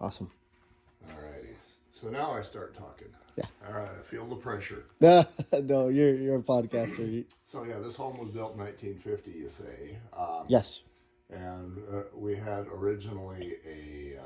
Awesome. All righty. So now I start talking. Yeah. All right. I feel the pressure. No, you're a podcaster. So yeah, this home was built in 1950, you say. Yes. And we had originally a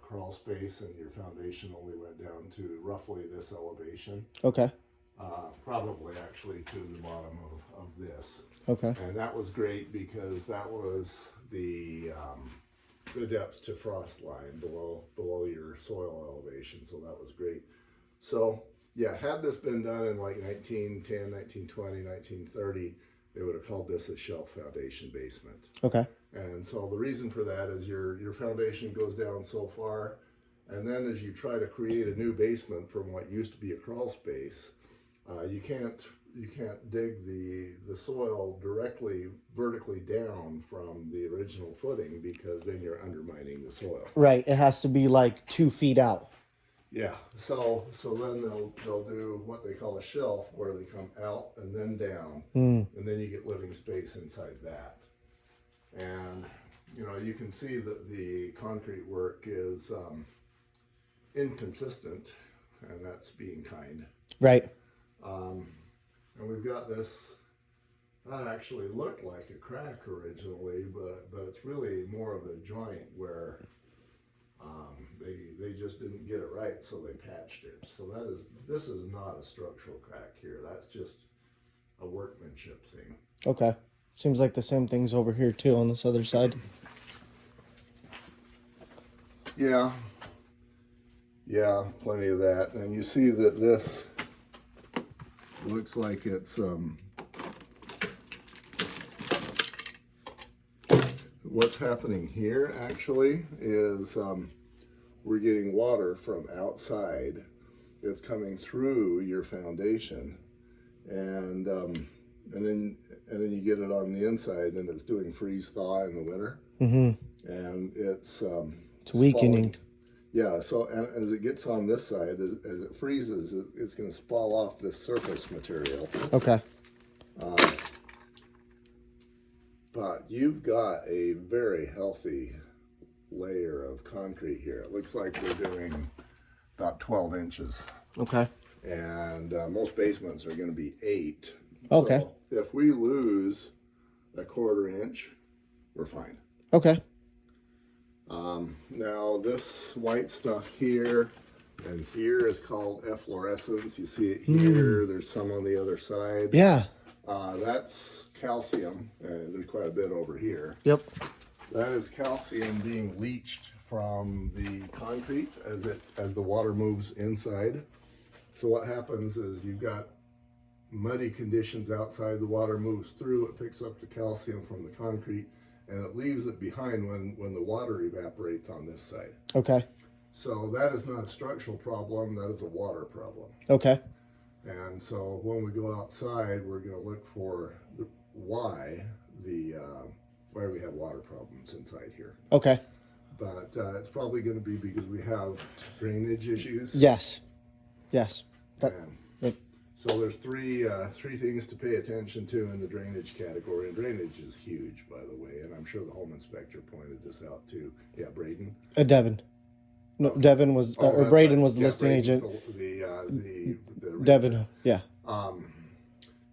crawl space, and your foundation only went down to roughly this elevation. Okay. Probably actually to the bottom of this. Okay. And that was great because that was the depth to frost line below your soil elevation. So that was great. So yeah, had this been done in like 1910, 1920, 1930, they would have called this a shelf foundation basement. Okay. And so the reason for that is your foundation goes down so far, and then as you try to create a new basement from what used to be a crawl space, you can't dig the soil directly vertically down from the original footing, because then you're undermining the soil. Right. It has to be like 2 feet out. Yeah. So then they'll do what they call a shelf, where they come out and then down, and then you get living space inside that. And you can see that the concrete work is inconsistent, and that's being kind. Right. And we've got this, that actually looked like a crack originally, but it's really more of a joint where they just didn't get it right, so they patched it. So this is not a structural crack here. That's just a workmanship thing. Okay. Seems like the same thing's over here too on this other side. Yeah, plenty of that. And you see that this looks like it's what's happening here actually is we're getting water from outside. It's coming through your foundation, and then you get it on the inside, and it's doing freeze thaw in the winter, and it's weakening. Yeah, so and as it gets on this side, as it freezes, it's going to spall off this surface material. Okay. But you've got a very healthy layer of concrete here. It looks like we're doing about 12 inches. Okay. And most basements are going to be 8. Okay. So if we lose a 1/4 inch, we're fine. Okay. Now this white stuff here and here is called efflorescence. You see it here. There's some on the other side. Yeah. That's calcium. There's quite a bit over here. Yep. That is calcium being leached from the concrete as the water moves inside. So what happens is you've got muddy conditions outside, the water moves through, it picks up the calcium from the concrete, and it leaves it behind when the water evaporates on this side. Okay. So that is not a structural problem, that is a water problem. Okay. And so when we go outside, we're going to look for why we have water problems inside here. Okay. But it's probably going to be because we have drainage issues. Yes. Yes. So there's three things to pay attention to in the drainage category. And drainage is huge, by the way. And I'm sure the home inspector pointed this out too. Yeah, Braden. Devin. No, Devin was, or Braden right. Was the listing Braden's agent. The Devin, yeah.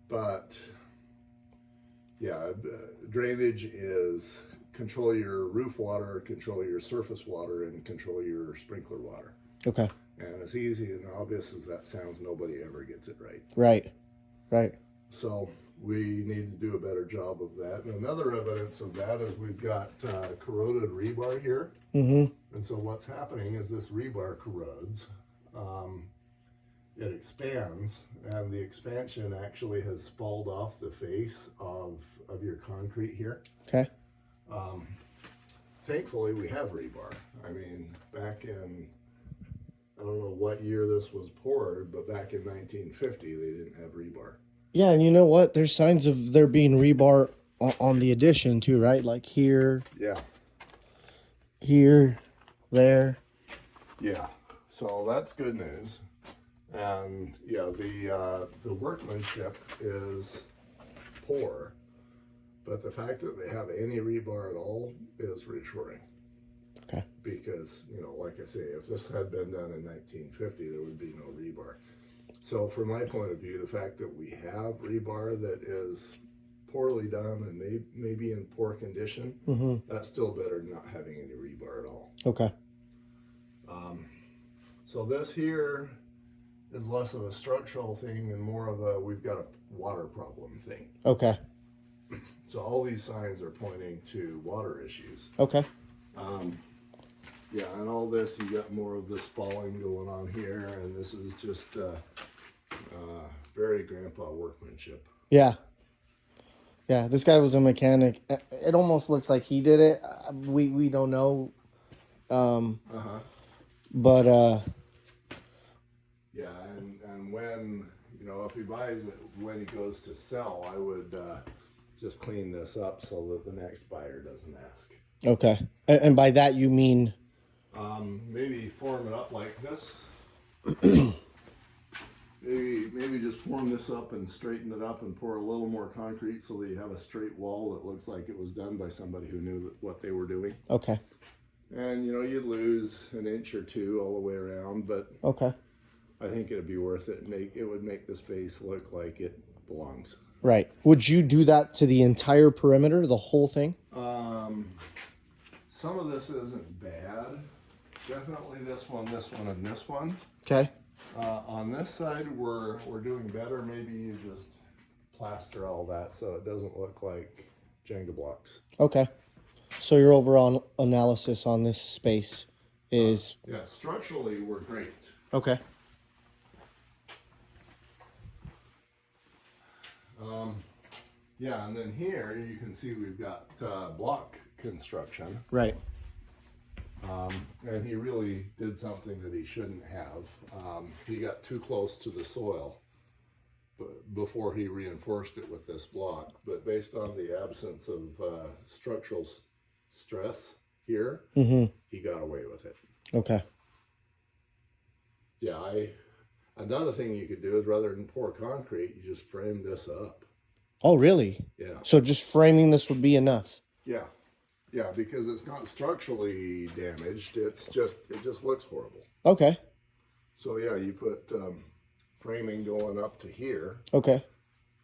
But yeah, drainage is control your roof water, control your surface water, and control your sprinkler water. Okay. And as easy and obvious as that sounds, nobody ever gets it right. Right. Right. So we need to do a better job of that. And another evidence of that is we've got corroded rebar here. Mm-hmm. And so what's happening is this rebar corrodes. It expands, and the expansion actually has spalled off the face of your concrete here. Okay. Thankfully, we have rebar. I mean, back in, I don't know what year this was poured, but back in 1950, they didn't have rebar. Yeah, and you know what? There's signs of there being rebar on the addition too, right? Like here. Yeah. Here, there. Yeah. So that's good news. And yeah, the workmanship is poor, but the fact that they have any rebar at all is reassuring. Okay. Because, you know, like I say, if this had been done in 1950, there would be no rebar. So from my point of view, the fact that we have rebar that is poorly done and maybe in poor condition, that's still better than not having any rebar at all. Okay. So this here is less of a structural thing and more of a we've got a water problem thing. Okay. So all these signs are pointing to water issues. Okay. Yeah, and all this, you got more of the spalling going on here, and this is just very grandpa workmanship. Yeah. Yeah, this guy was a mechanic. It almost looks like he did it. We don't know. But yeah, and when, you know, if he buys it, when he goes to sell, I would just clean this up so that the next buyer doesn't ask. okay. And by that you mean Maybe form it up like this. Maybe just form this up and straighten it up and pour a little more concrete so that you have a straight wall that looks like it was done by somebody who knew what they were doing. okay. And, you know, you'd lose an inch or two all the way around, but Okay. I think it'd be worth it. It would make the space look like it belongs. Right. Would you do that to the entire perimeter, the whole thing? Some of this isn't bad. Definitely this one, and this one. Okay. On this side, we're doing better. Maybe you just plaster all that so it doesn't look like Jenga blocks. Okay. So your overall analysis on this space is Yeah, structurally we're great. okay. Yeah, and then here you can see we've got block construction. Right. And he really did something that he shouldn't have. He got too close to the soil before he reinforced it with this block. But based on the absence of structural stress here, he got away with it. Okay. Yeah, another thing you could do is rather than pour concrete, you just frame this up. Oh, really? Yeah. So just framing this would be enough. Yeah. Yeah, because it's not structurally damaged. It just looks horrible. Okay. So yeah, you put framing going up to here, Okay.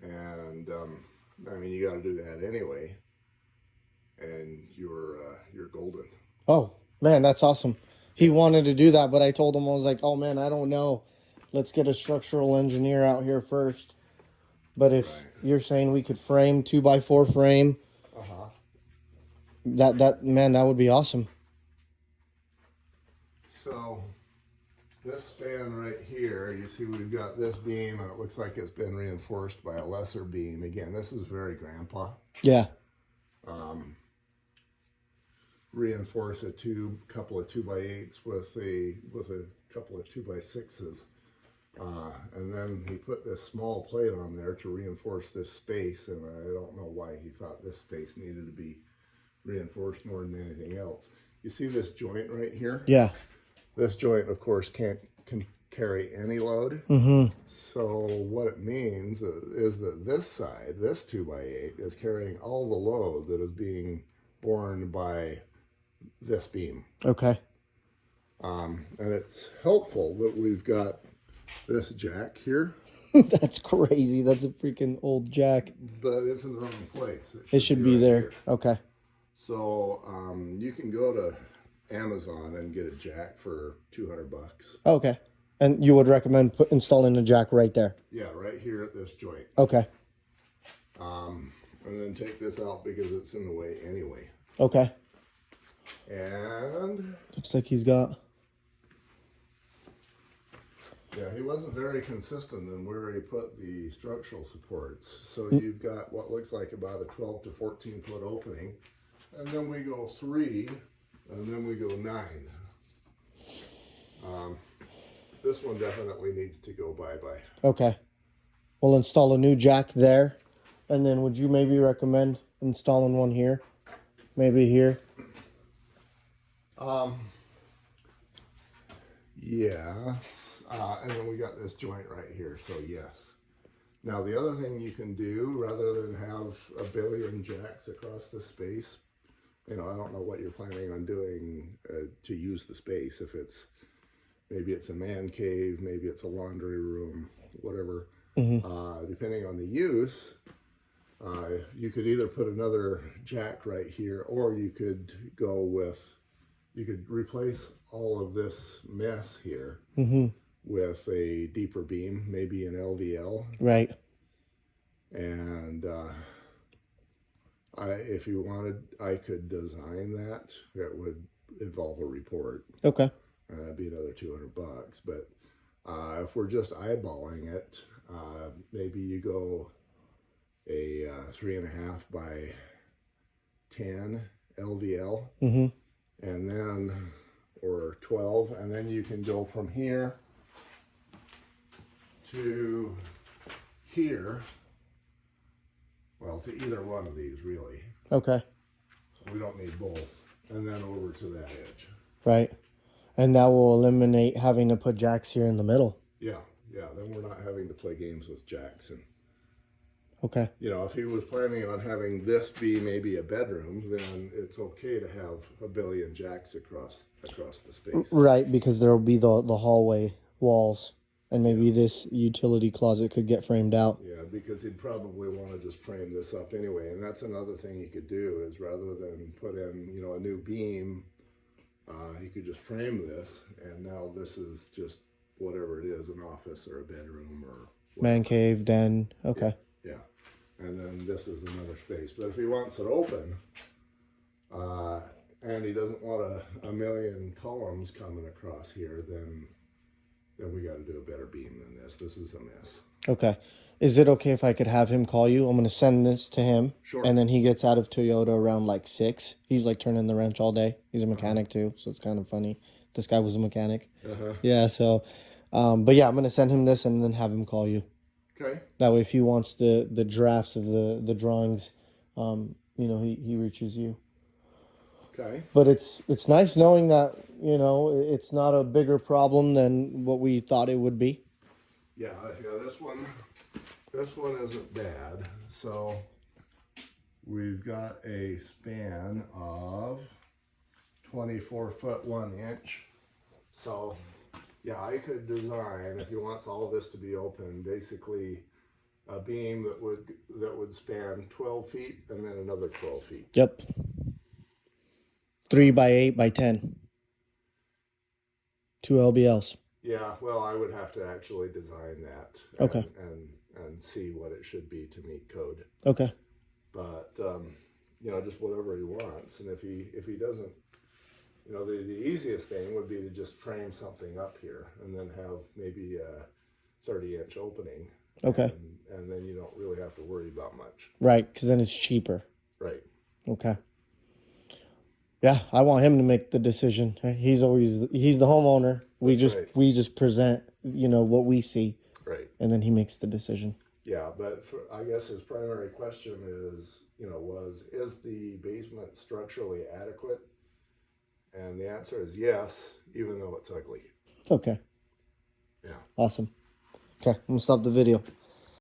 and I mean you got to do that anyway, and you're golden. Oh, man, that's awesome. He wanted to do that, but I told him, I was like, oh, man, I don't know. Let's get a structural engineer out here first. But if you're saying we could frame 2x4 frame, that would be awesome. So this span right here, you see we've got this beam, and it looks like it's been reinforced by a lesser beam. Again, this is very grandpa. Yeah. Reinforce a couple of 2x8s with a couple of 2x6s. And then he put this small plate on there to reinforce this space, and I don't know why he thought this space needed to be reinforced more than anything else. You see this joint right here? Yeah. This joint, of course, can carry any load. So what it means is that this side, this 2x8, is carrying all the load that is being borne by this beam. Okay. And it's helpful that we've got this jack here, That's crazy. That's a freaking old jack. but it's in the wrong place. It should be right there. here. Okay. So you can go to Amazon and get a jack for $200. Okay. And you would recommend installing a jack right there? Yeah, right here at this joint. Okay. And then take this out because it's in the way anyway. Okay. And Looks like he's got... yeah, he wasn't very consistent in where he put the structural supports. So you've got what looks like about a 12 to 14 foot opening. And then we go 3, and then we go 9. This one definitely needs to go bye-bye. Okay. We'll install a new jack there. And then would you maybe recommend installing one here? Maybe here? Yes. And then we got this joint right here, so yes. Now the other thing you can do, rather than have a billion jacks across the space, you know, I don't know what you're planning on doing to use the space. If it's, maybe it's a man cave, maybe it's a laundry room, whatever. Depending on the use, you could either put another jack right here, or you could go with, you could replace all of this mess here with a deeper beam, maybe an LVL. Right. And if you wanted, I could design that. It would involve a report. Okay. That'd be another $200. But if we're just eyeballing it, maybe you go a 3.5 by 10 LVL, and then, or 12, and then you can go from here to here. Well, to either one of these, really. Okay. We don't need both. And then over to that edge. Right. And that will eliminate having to put jacks here in the middle. Yeah, yeah. Then we're not having to play games with Jackson. Okay. You know, if he was planning on having this be maybe a bedroom, then it's okay to have a billion jacks across the space. Right, because there will be the hallway walls, and maybe this utility closet could get framed out. Yeah, because he'd probably want to just frame this up anyway. And that's another thing you could do, is rather than put in, you know, a new beam, you could just frame this, and now this is just whatever it is, an office or a bedroom or whatever. Man cave, den. Okay. Yeah. And then this is another space. But if he wants it open, and he doesn't want a million columns coming across here, then we got to do a better beam than this. This is a mess. Okay. Is it okay if I could have him call you? I'm going to send this to him. Sure. And then he gets out of Toyota around like 6. He's like turning the wrench all day. He's a mechanic too, so it's kind of funny. This guy was a mechanic. Yeah, so, but yeah, I'm going to send him this and then have him call you. Okay. That way, if he wants the drafts of the drawings, you know, he reaches you. Okay. But it's nice knowing that, you know, it's not a bigger problem than what we thought it would be. Yeah, this one isn't bad. So we've got a span of 24 foot 1 inch. So yeah, I could design, if he wants all this to be open, basically a beam that would span 12 feet and then another 12 feet. Yep. 3 by 8 by 10. 2 LBLs. Yeah, well, I would have to actually design that. Okay. And see what it should be to meet code. Okay. But you know, just whatever he wants. And if he doesn't, you know, the easiest thing would be to just frame something up here and then have maybe a 30-inch opening. Okay. And then you don't really have to worry about much. Right, because then it's cheaper. Right. Okay. Yeah, I want him to make the decision. He's the homeowner. We just present, you know, what we see. Right. And then he makes the decision. Yeah, but I guess his primary question is, you know, is the basement structurally adequate? And the answer is yes, even though it's ugly. Okay. Yeah. Awesome. Okay, I'm going to stop the video.